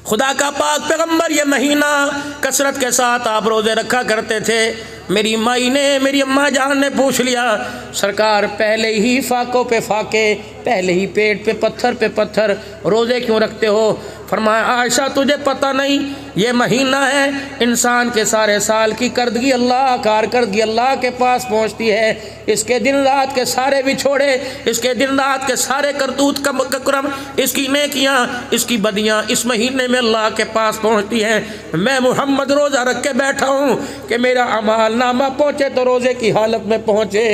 खुदा का पाक पैगंबर ये महीना कसरत के साथ आप रोज़े रखा करते थे। मेरी माई ने, मेरी अम्मा जान ने पूछ लिया, सरकार पहले ही फाकों पे फाके, पहले ही पेट पे पत्थर रोज़े क्यों रखते हो? फरमाया, आयशा तुझे पता नहीं, ये महीना है इंसान के सारे साल की करदगी अल्लाह, कारकर्दगी अल्लाह के पास पहुँचती है। इसके दिन रात के सारे बिछोड़े, इसके दिन रात के सारे करतूत करम, इसकी नेकियां, इसकी बदियां इस महीने में अल्लाह के पास पहुँचती हैं। मैं मुहम्मद रोज़ा रख के बैठा हूँ कि मेरा अमाल नामा पहुँचे तो रोज़े की हालत में पहुँचे।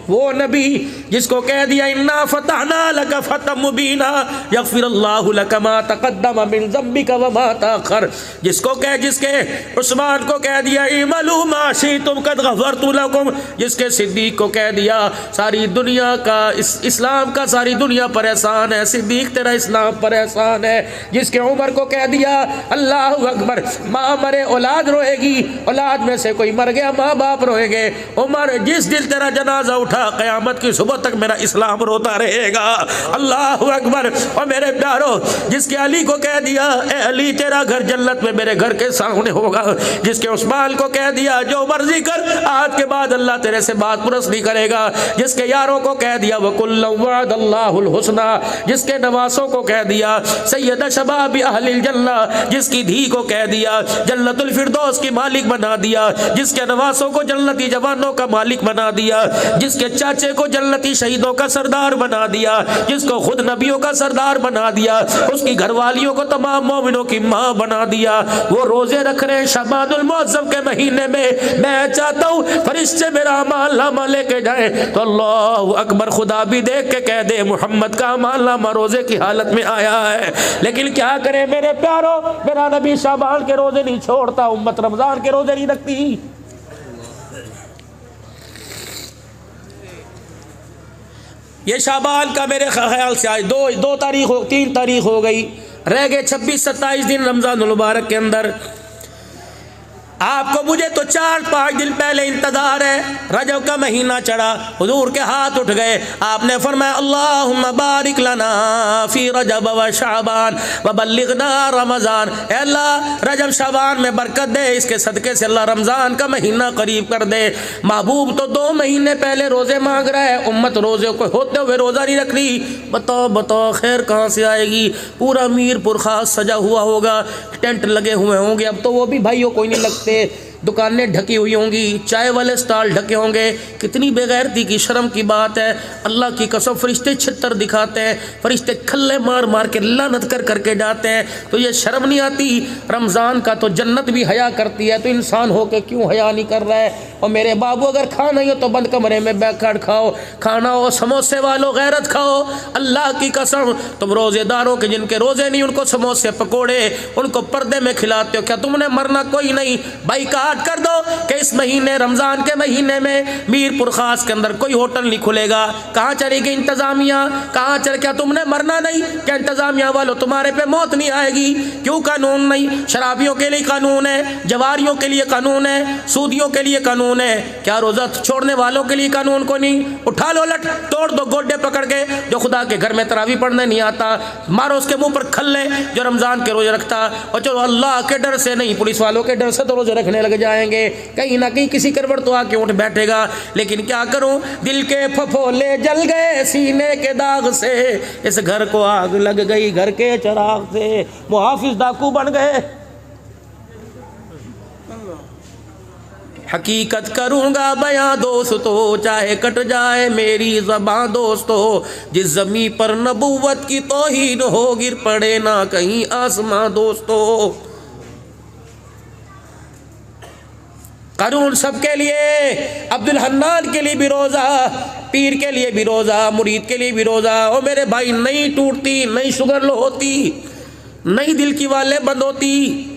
वो नबी जिसको कह दिया इन्ना फतहना लका फतहम मुबीना यगफिरुल्लाहु लका मा तक़द्दम मिन ज़म्बिका व मा तअख़्ख़र, जिसके उस्मान को कह दिया इमलू मा शि'तुम क़द ग़फ़रतु लकुम, जिसके सिद्दीक को कह दिया सारी दुनिया का इस्लाम का सारी दुनिया पर एहसान है, सिद्दीक तेरा इस्लाम पर एहसान है, जिसके उमर को कह दिया अल्लाहु अकबर, माँ मरे औलाद रोएगी, औलाद में से कोई मर गया माँ बाप रोएंगे, उमर जिस दिल तेरा जनाजा उठा क़यामत की सुबह तक मेरा इस्लाम रोता रहेगा। अल्लाहु अकबर। और मेरे प्यारो, जिसके अली को कह दिया ए अली तेरा घर जन्नत में मेरे घर के सामने होगा, जिसके उस्मान को कह दिया जो मर्जी कर, आज के बाद अल्लाह तेरे से बात पुरस नहीं करेगा, जिसके यारों को कह दिया वकुल्लु वअदल्लाहुल हुस्ना, जिसके नवासों को कह दिया सैयद शबाब अहलिल जन्ना, जिसकी धी को कह दिया जन्नतुल फिरदौस की मालिक बना दिया, जिसके नवासों को जन्नती जवानों का मालिक बना दिया, जिसके चाचे को जन्नती शहीदों का सरदार बना दिया, जिसको खुद नबियों का सरदार बना दिया, उसकी घरवालियों को तमाम मोमिनों की माँ बना दिया, वो रोजे रख रहे हैं शबानुल मुअज़्ज़म के महीने में। मैं चाहता हूँ फरिश्ते मेरा अमाल नामा लेके जाए तो अल्लाहु अकबर, खुदा भी देख के कह दे मोहम्मद का अमाल नामा रोजे की हालत में आया है। लेकिन क्या करें मेरे प्यारो, मेरा नबी शाबान के रोजे नहीं छोड़ता, उम्मत रमजान के रोजे नहीं रखती। ये शाबान का मेरे ख्याल से आज 3 तारीख हो गई, रह गए 26-27 दिन रमज़ानुल मुबारक के अंदर। आपको मुझे तो 4-5 दिन पहले इंतजार है, रजब का महीना चढ़ा, हुजूर के हाथ उठ गए, आपने फरमाया अल्लाहुम्मा बारिक लना फी रजब व शाबान व बल्लिगना रमज़ान, अल्लाह रजब शाबान में बरकत दे, इसके सदक़े से अल्लाह रमज़ान का महीना करीब कर दे। महबूब तो 2 महीने पहले रोज़े मांग रहा है, उम्मत रोज़े को होते हुए रोज़ा नहीं रख रही। बताओ खैर कहाँ से आएगी? पूरा मीरपुर खास सजा हुआ होगा, टेंट लगे हुए होंगे, अब तो वो भी भाइयों कोई नहीं लगते, दुकानें ढकी हुई होंगी, चाय वाले स्टॉल ढके होंगे। कितनी बेगैरती की शर्म की बात है। अल्लाह की कसम फरिश्ते छितर दिखाते हैं, फरिश्ते खल्ले मार मार के लानत कर करके जाते हैं, तो ये शर्म नहीं आती? रमज़ान का तो जन्नत भी हया करती है, तो इंसान हो के क्यों हया नहीं कर रहा है? और मेरे बाबू अगर खाना ही हो तो बंद कमरे में बैठकर खाओ, खाना हो समोसे वालों गैरत खाओ। अल्लाह की कसम तुम रोज़ेदारों के जिनके रोज़े नहीं उनको समोसे पकोड़े उनको पर्दे में खिलाते हो, क्या तुमने मरना कोई नहीं? भाई बात कर दो कि इस महीने रमजान के महीने में मीरपुर खास के अंदर कोई होटल नहीं खुलेगा। कहाँ चलेगी इंतजामिया? कहाँ चल? क्या तुमने मरना नहीं? क्या इंतजामिया वालों तुम्हारे पे मौत नहीं आएगी? क्यों कानून नहीं? शराबियों के लिए कानून है, जवारियों के लिए कानून है, सूदियों के लिए कानून है, क्या रोजा छोड़ने वालों के लिए कानून को नहीं? उठा लो लट, तोड़ दो गोड्डे पकड़ के। जो खुदा के घर में तरावी पढ़ने नहीं आता मारो उसके मुंह पर खल्ले, जो रमजान के रोजे रखता। और चलो अल्लाह के डर से नहीं, पुलिस वालों के डर से तो रोजे रखने लग जाएंगे, कहीं ना कहीं किसी करवट तो आके उठ बैठेगा। लेकिन क्या करूं, दिल के फफोले जल गए सीने के दाग से, इस घर को आग लग गई घर के चिराग से, मुहाफिज डाकू बन गए। हकीकत करूंगा बयां दोस्तों, चाहे कट जाए मेरी ज़बां दोस्तों, जिस ज़मीं पर नबूवत की तौहीन हो गिर पड़े ना कहीं आसमां दोस्तों। कानून सबके लिए, अब्दुल हन्नान के लिए भी रोज़ा, पीर के लिए भी रोज़ा, मुरीद के लिए भी रोज़ा। और मेरे भाई नहीं टूटती, नहीं शुगर लो होती, नहीं दिल की वाले बंद होती,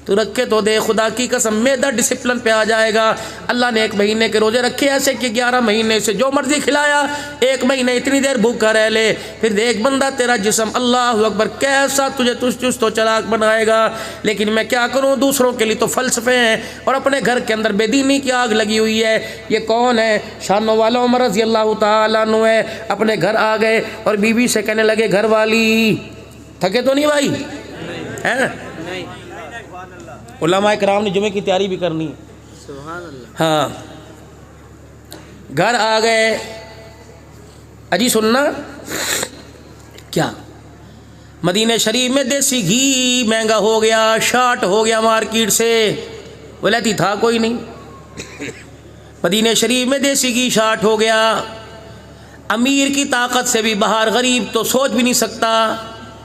तो रखे तो दे। खुदा की कसम मैदा डिसिप्लिन पे आ जाएगा। अल्लाह ने 1 महीने के रोजे रखे ऐसे कि 11 महीने से जो मर्जी खिलाया, 1 महीने इतनी देर भूखा रह ले, फिर देख बंदा तेरा जिस्म अल्लाह अकबर कैसा तुझे चुस्त तो चलाक बनाएगा। लेकिन मैं क्या करूं, दूसरों के लिए तो फलसफे हैं और अपने घर के अंदर बेदीनी की आग लगी हुई है। ये कौन है? शानो वाला उमर रज़ी अल्लाह तआला अन्हु है। अपने घर आ गए और बीवी से कहने लगे, घर वाली थके तो नहीं भाई? हैं? उलमा इकराम ने जुमे की तैयारी भी करनी है। सुभान अल्लाह। हाँ, घर आ गए, अजी सुनना क्या, मदीने शरीफ में देसी घी महंगा हो गया, शार्ट हो गया मार्केट से, वलैती था कोई नहीं। मदीने शरीफ में देसी घी शार्ट हो गया, अमीर की ताकत से भी बाहर, गरीब तो सोच भी नहीं सकता।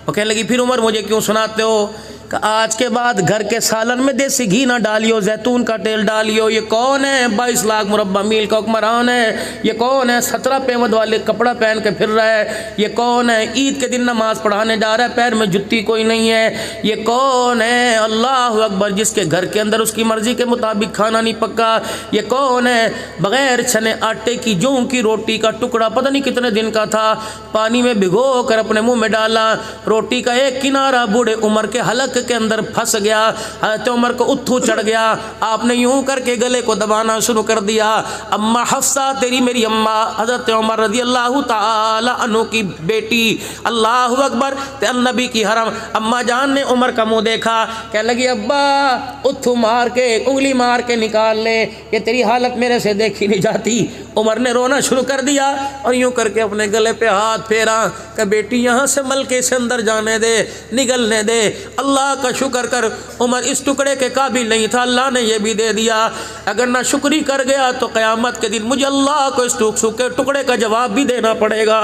वो कहने लगी फिर उमर मुझे क्यों सुनाते हो, कि आज के बाद घर के सालन में देसी घी ना डालियो, जैतून का तेल डालियो। ये कौन है 22 लाख मुरब्बा मील का हुक्मरान है, ये कौन है 17 पेमद वाले कपड़ा पहन के फिर रहा है, ये कौन है ईद के दिन नमाज पढ़ाने जा रहा है, पैर में जुत्ती कोई नहीं है, ये कौन है अल्लाह अकबर जिसके घर के अंदर उसकी मर्जी के मुताबिक खाना नहीं पक्का, ये कौन है बग़ैर छने आटे की जौ की रोटी का टुकड़ा पता नहीं कितने दिन का था, पानी में भिगो कर अपने मुँह में डाला, रोटी का एक किनारा बूढ़े उमर के हलक के अंदर फंस गया, हज़रत उमर को उठू चढ़ गया, आपने यूं करके गले को दबाना शुरू कर दिया। अम्मा हफ्सा तेरी मेरी अम्मा हज़रत उमर रज़ी अल्लाह ताला अन्हु की बेटी, अल्लाहु अकबर, ते नबी की हरम, अम्मा जान ने उमर का मुंह देखा, कह लगी अब्बा उठू मार के उंगली मार के निकाल ले, ये तेरी हालत मेरे से देखी नहीं जाती। उमर ने रोना शुरू कर दिया और यूं करके अपने गले पे हाथ फेरा कि बेटी यहाँ से मलके से अंदर जाने दे, निगलने दे। अल्लाह का शुक्र कर, उमर इस टुकड़े के काबिल नहीं था, अल्लाह ने यह भी दे दिया। अगर ना शुक्री कर गया तो क़यामत के दिन मुझे अल्लाह को इस सूखे टुकड़े का जवाब भी देना पड़ेगा।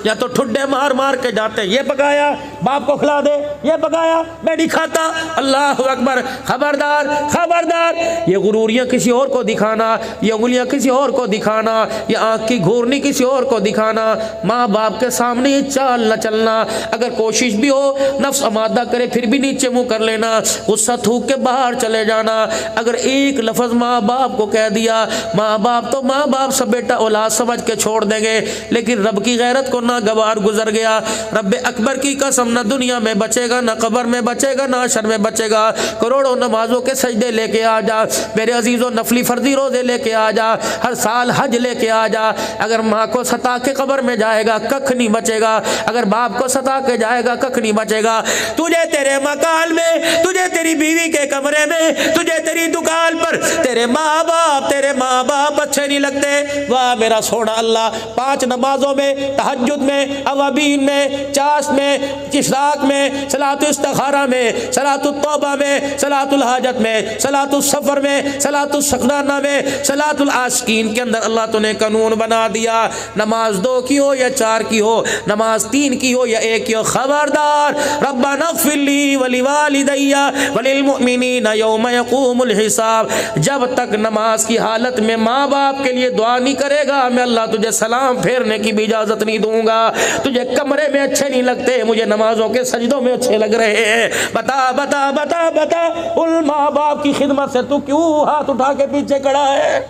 या तो ठुड्डे मार मार के जाते, ये पकाया बाप को खिला दे, ये पकाया मैं नहीं खाता। अल्लाह अकबर, खबरदार खबरदार, ये गुरूरियाँ किसी और को दिखाना, ये उंगलियाँ किसी और को दिखाना, ये आँख की घूरनी किसी और को दिखाना, माँ बाप के सामने ये चाल न चलना। अगर कोशिश भी हो नफ्स अमादा करे फिर भी नीचे मुंह कर लेना, गुस्सा थूक के बाहर चले जाना। अगर एक लफ्ज़ माँ बाप को कह दिया, माँ बाप तो माँ बाप सब बेटा औलाद समझ के छोड़ देंगे, लेकिन रब की गैरत को ना गवार गुजर गया। रब अकबर की कसम, ना दुनिया में बचेगा, ना कब्र में बचेगा, ना हशर में बचेगा। करोड़ों नमाजों के सजदे लेके आ जा मेरे अजीज़ों, नफली फर्जी रोज़े लेके आ जा, हर साल हज लेके आ जा। अगर माँ को सता के कब्र में जाएगा कख नहीं बचेगा, अगर बाप को सता के जाएगा कख नहीं बचेगा। तुझे तेरे मकान में, तुझे तेरी बीवी के कमरे में, तुझे तेरी दुकान पर तेरे माँ बाप अच्छे नहीं लगते। वाह मेरा सोना अल्लाह, 5 नमाजों में, तहज्जुद में, अवाबीन में, चाश में, इशराक में, सलातुल इस्तिखारा में, सलातुल तौबा में, सलातुल हाजत में, सलातुल सफर में, सलातुल शकराना में, सलातुल आशिकीन के अंदर अल्लाह तूने कानून बना दिया। नमाज 2 की हो या 4 की हो, नमाज 3 की हो या 1 की हो, खबरदार रब्बना ग़फ़िरली वलिवालिदैया वलिलमुमिनीना यौम यक़ूमुल हिसाब। जब तक नमाज की हालत में माँ बाप के लिए दुआ नहीं करेगा, मैं अल्लाह तुझे सलाम फेरने की भी इजाज़त नहीं दूंगा। तुझे कमरे में अच्छे नहीं लगते, मुझे नमाजों के सजदों में अच्छे लग रहे हैं। बता बता बता बता, उन माँ बाप की खिदमत से तू क्यों हाथ उठा के पीछे खड़ा है?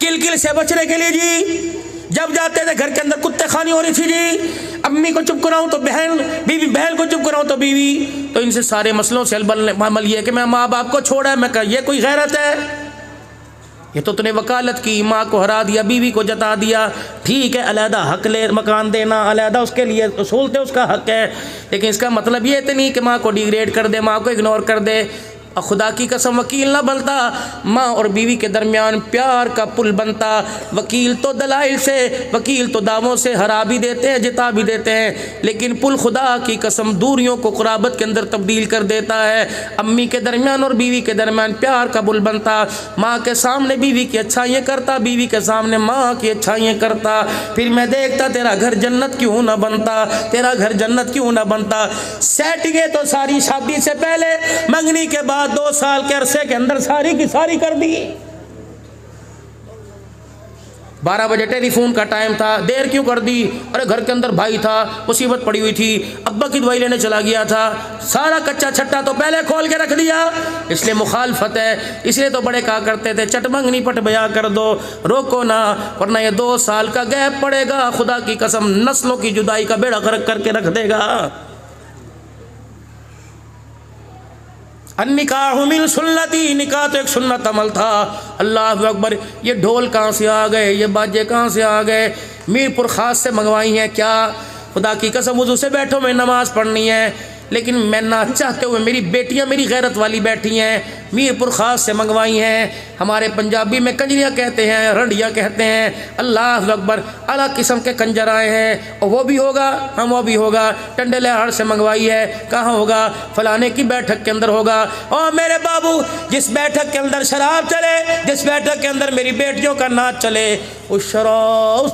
किल से बचने के लिए जी, जब जाते थे घर के अंदर कुत्ते खानी हो रही थी जी, अम्मी को चुप कराऊं तो बहन, बीवी बहन को चुप कराऊं तो बीवी। तो इनसे सारे मसलों से अमल ये कि मैं माँ बाप को छोड़ा है, मैं कहा ये कोई गैरत है? ये तो तूने वकालत की, माँ को हरा दिया, बीवी को जता दिया। ठीक है, अलहदा हक ले, मकान देना अलहदा उसके लिए उसूल थे, उसका हक है, लेकिन इसका मतलब ये तो नहीं कि माँ को डिग्रेड कर दे, माँ को इग्नोर कर दे। और खुदा की कसम वकील ना बनता, माँ और बीवी के दरमियान प्यार का पुल बनता। वकील तो दलाइल से, वकील तो दावों से हरा भी देते हैं, जिता भी देते हैं, लेकिन पुल खुदा की कसम दूरियों को कुराबत के अंदर तब्दील कर देता है। अम्मी के दरमियान और बीवी के दरमियान प्यार का पुल बनता। माँ के सामने बीवी की अच्छाइयाँ करता, बीवी के सामने माँ की अच्छाइयाँ करता। फिर मैं देखता तेरा घर जन्नत क्यों ना बनता, तेरा घर जन्नत क्यों ना बनता। सेटिंगें तो सारी शादी से पहले, मंगनी के बाद 2 साल के अरसे के अंदर सारी की सारी कर दी। 12 बजे टेलीफोन का टाइम था, देर क्यों कर दी? अरे घर के अंदर भाई था, मुसीबत पड़ी हुई थी, अब्बा की दवाई लेने चला गया था, सारा कच्चा छट्टा तो पहले खोल के रख दिया। इसलिए मुखालफत है, इसलिए तो बड़े कहा करते थे चटमंगनी पट बया कर दो, रोको ना, वरना ये 2 साल का गैप पड़ेगा, खुदा की कसम नस्लों की जुदाई का बेड़ा गर्क करके रख देगा। निकाह मिन सुन्नती, निकाह तो एक सुन्नत अमल था। अल्लाह अकबर, ये ढोल कहाँ से आ गए, ये बाजे कहाँ से आ गए? मीरपुर ख़ास से मंगवाई हैं क्या? खुदा की कसम वुज़ू से बैठो, मैं नमाज़ पढ़नी है, लेकिन मैं ना चाहते हुए मेरी बेटियां मेरी गैरत वाली बैठी हैं, मीरपुर ख़ास से मंगवाई हैं। हमारे पंजाबी में कंजरियाँ कहते हैं, रंडियाँ कहते हैं। अल्लाह अकबर, अलग किस्म के कंजर आए हैं, और वो भी होगा, हम वो भी होगा। टंडलेहाड़ से मंगवाई है, कहाँ होगा? फलाने की बैठक के अंदर होगा। और मेरे बाबू, जिस बैठक के अंदर शराब चले, जिस बैठक के अंदर मेरी बेटियों का नाच चले, उस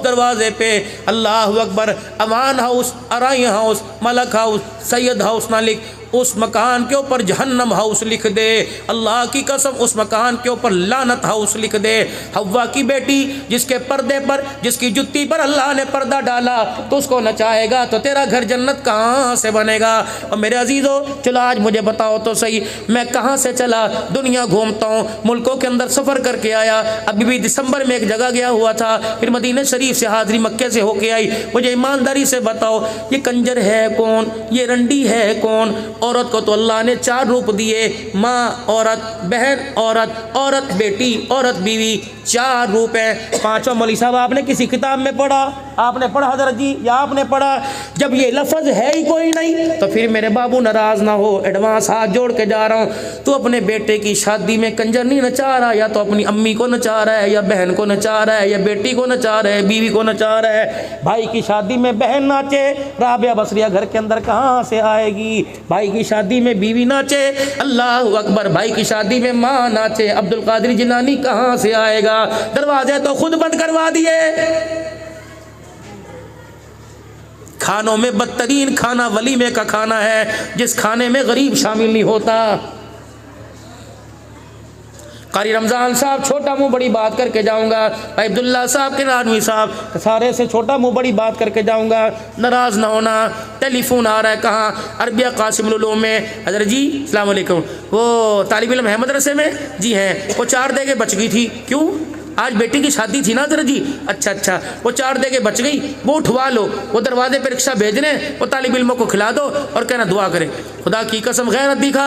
दरवाजे पे अल्लाह अकबर Aman house, Arai house, Malak house, Syed house ना लिख, उस मकान के ऊपर जहन्नम हाउस लिख दे। अल्लाह की कसम, उस मकान के ऊपर लानत हाउस लिख दे। हव्वा की बेटी जिसके पर्दे पर, जिसकी जुत्ती पर अल्लाह ने पर्दा डाला, तो उसको नचाएगा तो तेरा घर जन्नत कहाँ से बनेगा? और मेरे अजीज़ों, चलो आज मुझे बताओ तो सही, मैं कहाँ से चला, दुनिया घूमता हूँ, मुल्कों के अंदर सफ़र करके आया। अभी भी दिसंबर में एक जगह गया हुआ था, फिर मदीना शरीफ से हाज़री मक्के से होके आई। मुझे ईमानदारी से बताओ, ये कंजर है कौन, ये रंडी है कौन? औरत को तो अल्लाह ने 4 रूप दिए, माँ औरत, बहन औरत, औरत बेटी, औरत बीवी, 4 रूप हैं। 5वां मौलवी साहब आपने किसी किताब में पढ़ा? आपने पढ़ा हज़रत जी, या आपने पढ़ा? जब ये लफ्ज़ है ही कोई नहीं, तो फिर मेरे बाबू नाराज़ ना हो, एडवांस हाथ जोड़ के जा रहा हूँ, तो अपने बेटे की शादी में कंजर नहीं नचा रहा, या तो अपनी अम्मी को नचा रहा है, या बहन को नचा रहा है, या बेटी को नचा रहा है, बीवी को नचा रहा है। भाई की शादी में बहन नाचे, राबिया बसरिया घर के अंदर कहाँ से आएगी? भाई की शादी में बीवी नाचे, अल्लाह अकबर, भाई की शादी में माँ नाचे, अब्दुल कादिर जिलानी कहाँ से आएगा? दरवाजे तो खुद बंद करवा दिए। खानों में बदतरीन खाना वलीमे का खाना है, जिस खाने में गरीब शामिल नहीं होता। कारी रमज़ान साहब, छोटा मुंह बड़ी बात करके जाऊंगा। भाई अब्दुल्ला साहब के नानवी साहब, सारे से छोटा मुंह बड़ी बात करके जाऊंगा, नाराज़ ना होना। टेलीफोन आ रहा है, कहाँ? अरबिया कासिमुल उलूम में। हज़रत जी अस्सलाम वालेकुम, वो तालिब इल्म है मदरसे में? जी हैं। वो 4 देगे बच गई थी, क्यों? आज बेटी की शादी थी ना हज़रत जी। अच्छा, वो 4 देगे बच गई, वो उठवा लो, वो दरवाजे पर रिक्शा भेज रहे हैं, वो तालिब इल्मों को खिला दो और कहना दुआ करें। खुदा की कसम गैरत दिखा,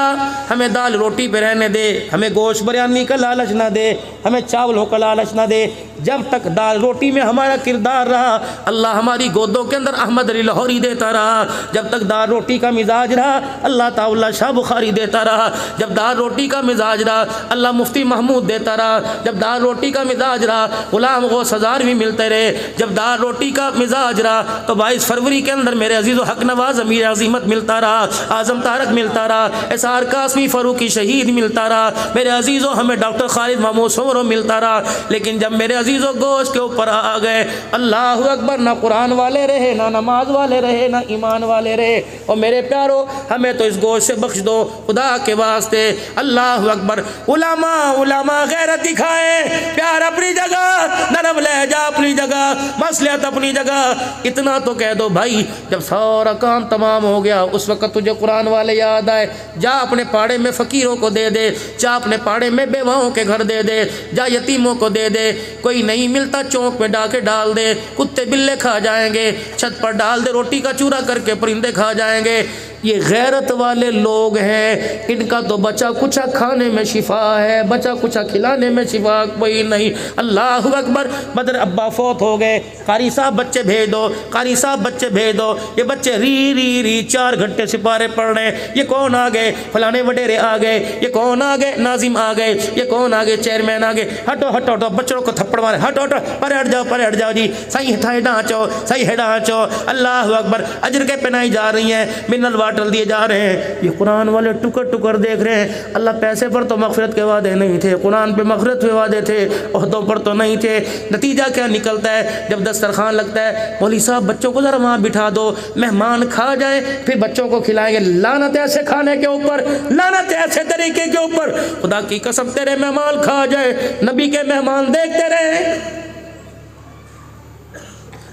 हमें दाल रोटी पे रहने दे, हमें गोश्त बिरयानी का लालच ना दे, हमें चावलों का लालच ना दे। जब तक दाल रोटी में हमारा किरदार रहा, अल्लाह हमारी गोदों के अंदर अहमद अली लाहौरी देता रहा। जब तक दाल रोटी का मिजाज रहा, अल्लाह ताउला शाह बुखारी देता रहा। जब दाल रोटी का मिजाज रहा, अल्लाह मुफ्ती महमूद देता रहा। जब दाल रोटी का मिजाज रहा, गुलाम गौस हज़ार भी मिलते रहे। जब दाल रोटी का मिजाज रहा, तो 22 फरवरी के अंदर मेरे अजीज़ हक नवाज अमीर अजीमत मिलता रहा, आज़म तारक मिलता रहा, एसआर कासमी फ़ारूकी शहीद मिलता रहा। मेरे अजीज़ों, हमें डॉक्टर खालिद महमूद सोमरो मिलता रहा। लेकिन जब मेरे अजीज़ों गोश्त के ऊपर आ गए, अल्लाह अकबर, ना कुरान वाले रहे, ना नमाज वाले रहे, ना ईमान वाले रहे। और मेरे प्यारो, हमें तो इस गोश्त से बख्श दो खुदा के वास्ते। अल्लाह अकबर। उलमा गैरत दिखाए, प्यार अपनी जगह, नरम लहजा अपनी जगह, मसलियत अपनी जगह। इतना तो कह दो भाई, जब सारा काम तमाम हो गया, उस वक्त तुझे कुरान वाले याद आए, जा अपने पाड़े में फ़कीरों को दे दे, जा अपने पाड़े में बेवाओं के घर दे दे, जा यतीमों को दे दे। कोई नहीं मिलता चौक में डाके डाल दे, कुत्ते बिल्ले खा जाएंगे। छत पर डाल दे, रोटी का चूरा करके परिंदे खा जाएंगे। ये गैरत वाले लोग हैं, इनका तो बचा कुचा खाने में शिफा है, बचा कुचा खिलाने में शिफा कोई नहीं। अल्लाह अकबर। बदर अब्बा फौत हो गए, कारी साहब बच्चे भेज दो, कारी साहब बच्चे भेज दो। ये बच्चे री 4 घंटे सिपारे पढ़ रहे हैं। ये कौन आ गए? फलाने वडेरे आ गए। ये कौन आ गए? नाजिम आ गए। ये कौन आ गए? चेयरमैन आ गए। हटो हटो हटो, बच्चों को थप्पड़ मारे, हटो हटो, परे हट जाओ जी। सही है डांचो, सही है डांचो। अल्लाह अकबर। अजर के पहनाई जा रही हैं, मिनरल वाटर दिए जा रहे हैं। ये कुरान वाले टुकर देख रहे हैं। अल्लाह पैसे पर तो मग़फ़िरत के वादे नहीं थे, कुरान पे मग़फ़िरत के वादे थे, ओहदों पर तो नहीं थे। नतीजा क्या निकलता है? जब दस्तरखान लगता है, मौलवी साहब बच्चों को ज़रा वहाँ बिठा दो, मेहमान खा जाए, फिर बच्चों को खिलाएंगे। लानत ऐसे खाने के ऊपर, लानत ऐसे तरीके के ऊपर। खुदा की कसम, तेरे मेहमान खा जाए, नबी के मेहमान देखते रहे।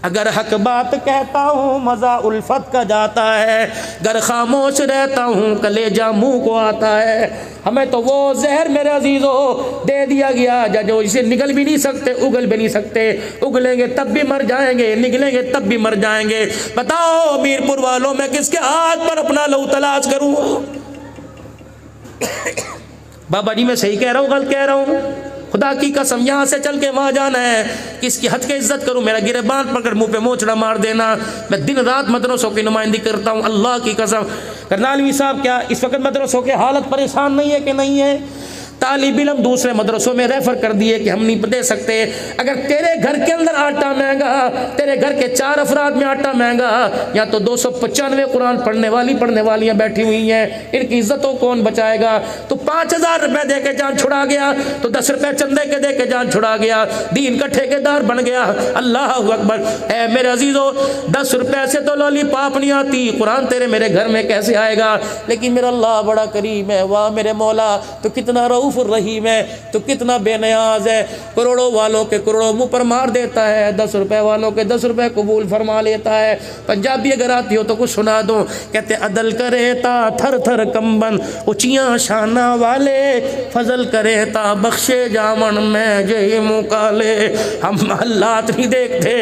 अगर हक बात कहता हूँ मज़ा उल्फत का जाता है, गर खामोश रहता हूँ कलेजा मुँह को आता है। हमें तो वो जहर मेरे अजीज़ों दे दिया गया जो इसे निगल भी नहीं सकते, उगल भी नहीं सकते। उगलेंगे तब भी मर जाएंगे, निगलेंगे तब भी मर जाएंगे। बताओ मीरपुर वालों, मैं किसके हाथ पर अपना लहू तलाश करूँ? बाबा जी मैं सही कह रहा हूँ, गलत कह रहा हूँ? खुदा की कसम यहाँ से चल के वहाँ जाना है, किसकी हद के इज्जत करूँ, मेरा गिरबान पकड़ मुँह पे मोचड़ा मार देना। मैं दिन रात मदरसों की नुमाइंदगी करता हूँ, अल्लाह की कसम। करनालवी साहब क्या इस वक्त मदरसों की हालत परेशान नहीं है कि नहीं है? तालिब इल्म दूसरे मदरसों में रेफर कर दिए कि हम नहीं दे सकते। अगर तेरे घर के अंदर आटा महंगा, तेरे घर के 4 अफराद में आटा महंगा, या तो 295 कुरान पढ़ने वालियाँ बैठी हुई हैं, इनकी इज्जतों कौन बचाएगा? तो 5000 रुपये दे के जान छुड़ा गया, तो 10 रुपये चंदे के दे के जान छुड़ा गया, दीन का ठेकेदार बन गया। अल्लाह अकबर। ऐ मेरे अजीजों, 10 रुपये से तो लॉलीपॉप नहीं आती, कुरान तेरे मेरे घर में कैसे आएगा? लेकिन मेरा अल्लाह बड़ा करीम है, वाह मेरे मौला तो कितना रऊफ रहीम है, तो कितना बेनियाज है। करोड़ों वालों के करोड़ों मुंह पर मार देता है, 10 रुपए वालों के 10 रुपए कबूल फरमा लेता है। पंजाबी अगर आती हो तो कुछ सुना दो। कहते अदल करे ता थर थर कंबन, ऊंचियां शाना वाले, फजल करे ता बख्शे जामन में जय मुकाले। हम महल्लात नहीं देखते,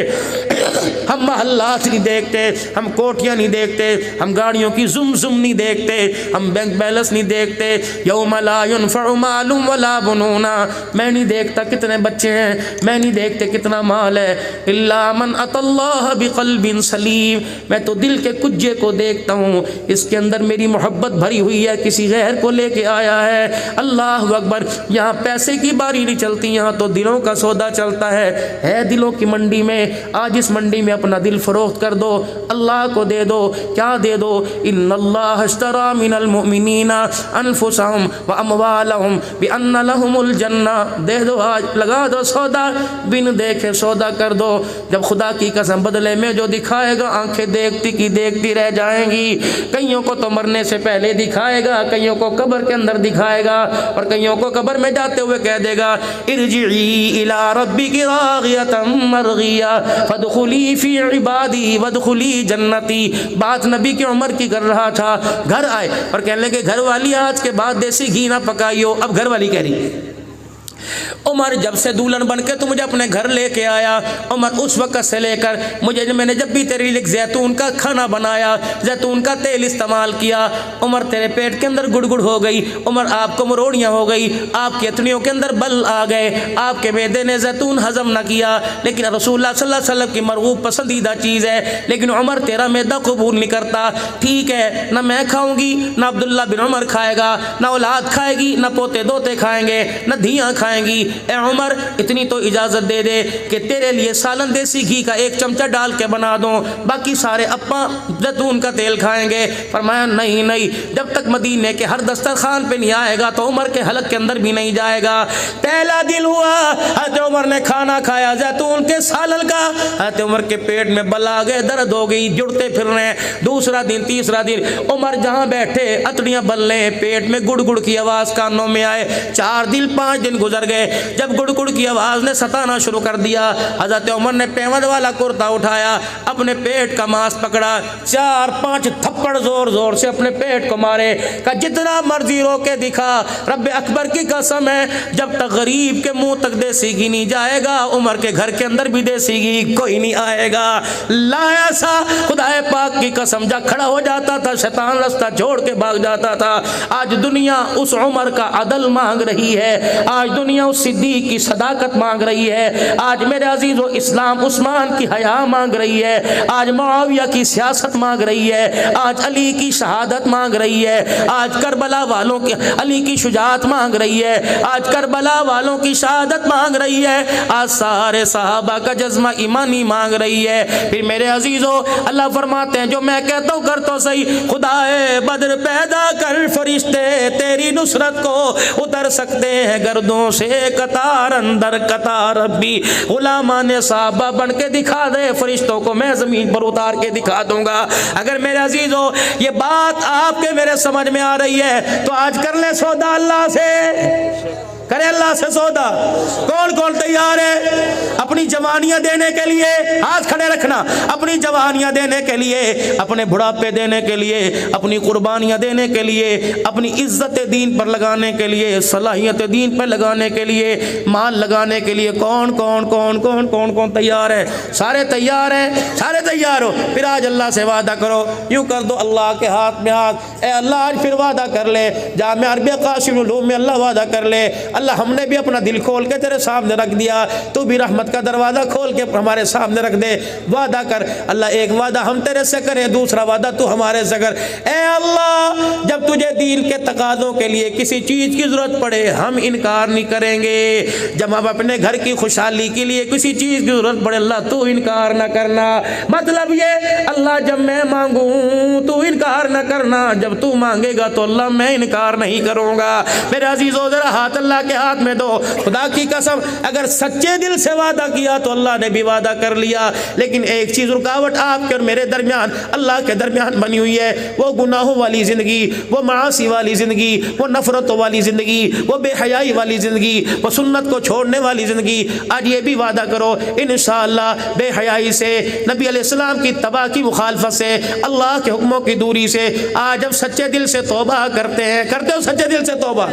हम महल्लात नहीं देखते, हम कोठियाँ नहीं देखते, हम गाड़ियों की जुम जुम नहीं देखते, हम बैंक बैलेंस नहीं देखते। यौम ला युनफ़उ मालुम वला बनुना, मैं नहीं देखता कितने बच्चे हैं, मैं नहीं देखते कितना माल है। इल्ला मन अतल्लाह बिक़ल्बिन सलीम, मैं तो दिल के कुज्जे को देखता हूँ, इसके अंदर मेरी मोहब्बत भरी हुई है, किसी गैर को लेके आया है। अल्लाह अकबर। यहाँ पैसे की बारी नहीं चलती, यहाँ तो दिलों का सौदा चलता है दिलों की मंडी में। आज इस मंडी में अपना दिल फरोख्त कर दो, अल्लाह को दे दो। क्या दे दो? इन्नल्लाह अश्तरा मिनल मुमिनीना अनफुसहुम व अमवालहुम बिअन्न लहुमुल जन्ना। दे दो, आज लगा दो सौदा, बिन देखे सौदा कर दो। जब खुदा की कसम बदले में जो दिखाएगा, आंखें देखती की देखती रह जाएंगी। कईयों को तो मरने से पहले दिखाएगा, कईयों को कब्र के अंदर दिखाएगा, और कईयों को कब्र में जाते हुए कह देगा इरजिई इला रब्बिकी रागियतम मरगिया फदखुली फी इबादी वदखुली जन्नती। बात नबी की उम्र की कर रहा था। घर आए और कहने लगे घर वाली आज के बाद देसी घी ना पकाइयो। अब घर वाली कह रही उमर जब से दुल्हन बन के तू मुझे अपने घर लेके आया, उमर उस वक्त से लेकर मैंने जब भी तेरे लिए जैतून का खाना बनाया, जैतून का तेल इस्तेमाल किया, उमर तेरे पेट के अंदर गुड़गुड़ हो गई, उमर आपको मरोड़ियाँ हो गई, आपकी अतनियों के अंदर बल आ गए, आपके मैदे ने जैतून हजम न किया। लेकिन रसूलुल्लाह सल्लल्लाहु अलैहि वसल्लम की मरगूब पसंदीदा चीज़ है, लेकिन उमर तेरा मैदा कबूल नहीं करता। ठीक है, ना मैं खाऊंगी, ना अब्दुल्ला बिन उमर खाएगा, ना औलाद खाएगी, ना पोते दोते खाएंगे, ना धियाँ खाएंगी। ए उमर, इतनी तो इजाज़त दे दे कि तेरे लिए सालन देसी घी का 1 चमचा डाल के बना दूं, बाकी सारे अप्पा जैतून का तेल खाएंगे। फरमाया नहीं नहीं, जब तक मदीने के हर दस्तरखान पे नहीं आएगा तो उमर के हलक के अंदर भी नहीं जाएगा। पहला दिन हुआ, हज़रत उमर ने खाना खाया जैतून के सालन का, हज़रत उमर के पेट में बल आ गए, दर्द हो गई, जुड़ते फिर रहे। दूसरा दिन, तीसरा दिन, उमर जहाँ बैठे अतड़ियाँ बलने, पेट में गुड़ गुड़ की आवाज़ कानों में आए। 4 दिन 5 दिन गुजर गए। जब गुड़गुड़ की आवाज ने सताना शुरू कर दिया, हजरत उमर ने पेवंद वाला कुर्ता उठाया, अपने पेट का मांस पकड़ा, 4-5 थप्पड़ जोर जोर से अपने पेट को मारे। का जितना मर्जी रोके दिखा, रब्बे अकबर की कसम है, जब तक गरीब के मुंह तक देसी घी नहीं जाएगा, उमर के घर के अंदर भी देसी घी कोई नहीं आएगा। लाया सा खुदाए पाक की कसम, जा खड़ा हो जाता था, शैतान रास्ता छोड़ के भाग जाता था। आज दुनिया उस उमर का अदल मांग रही है, आज दुनिया उस सिद्दीक की सदाकत मांग रही है, आज मेरे अजीजों इस्लाम उस्मान की हया मांग रही है, आज मुआविया की सियासत मांग रही है, आज अली की शहादत मांग रही है, आज करबला वालों की अली की शुजाअत मांग रही है, आज करबला वालों की शहादत मांग रही है, आज सारे सहाबा का जज्मा ईमानी मांग रही है। फिर मेरे अजीजों अल्लाह फरमाते हैं, जो मैं कहता हूँ कर तो सही, खुदाए बदर पैदा कर फरिश्ते तेरी नुसरत को उतर सकते हैं गर्दों से कतार अंदर कतार। रब्बी गुलामा ने साहबा बन के दिखा दे, फरिश्तों को मैं जमीन पर उतार के दिखा दूंगा। अगर मेरे अजीजों ये बात आपके मेरे समझ में आ रही है तो आज कर ले सौदा अल्लाह से, करे अल्लाह से सौदा। कौन कौन तैयार है अपनी जवानियां देने के लिए? हाथ खड़े रखना। अपनी जवानियां देने के लिए, अपने बुढ़ापे देने के लिए, अपनी कुर्बानियां देने के लिए, अपनी इज्जत दीन पर लगाने के लिए, सलाहियत दीन पर लगाने के लिए, माल लगाने के लिए कौन कौन कौन कौन कौन कौन तैयार है? सारे तैयार हैं, सारे तैयार हो। फिर आज अल्लाह से वादा करो, यूँ कर दो अल्लाह के हाथ में हाथ, ए अल्लाह आज फिर वादा कर ले, जामिया अरबिया कासिम उलूम में अल्लाह वादा कर ले, अल्लाह हमने भी अपना दिल खोल के तेरे सामने रख दिया, तू भी रहमत का दरवाज़ा खोल के हमारे सामने रख दे। वादा कर अल्लाह, एक वादा हम तेरे से करें, दूसरा वादा तू हमारे से कर। ए अल्लाह, जब तुझे दीन के तकाज़ों के लिए किसी चीज़ की ज़रूरत पड़े हम इनकार नहीं करेंगे। जब हम अपने घर की खुशहाली के लिए किसी चीज़ की ज़रूरत पड़े अल्लाह तू इनकार ना करना। मतलब ये अल्लाह, जब मैं मांगूँ तू इनकार ना करना, जब तू मांगेगा तो अल्लाह मैं इनकार नहीं करूँगा। मेरे अजीज़ों, ज़रा हाथ अल्लाह के हाथ में दो। खुदा की कसम, अगर सच्चे दिल से वादा किया तो अल्लाह ने भी वादा कर लिया। लेकिन एक चीज़ रुकावट आपके और मेरे दरमियान, अल्लाह के दरमियान बनी हुई है, वो गुनाहों वाली ज़िंदगी, वो मासी वाली ज़िंदगी, वो नफ़रतों वाली ज़िंदगी, वो बेहयाई वाली ज़िंदगी, वो सुन्नत को छोड़ने वाली ज़िंदगी। आज ये भी वादा करो इंशाअल्लाह, बेहयाई से, नबी अलैहिस्सलाम की तबाह की मुखालफत से, अल्लाह के हुक्मों की दूरी से, आज जब सच्चे दिल से तौबा करते हैं, करते हो सच्चे दिल से तौबा?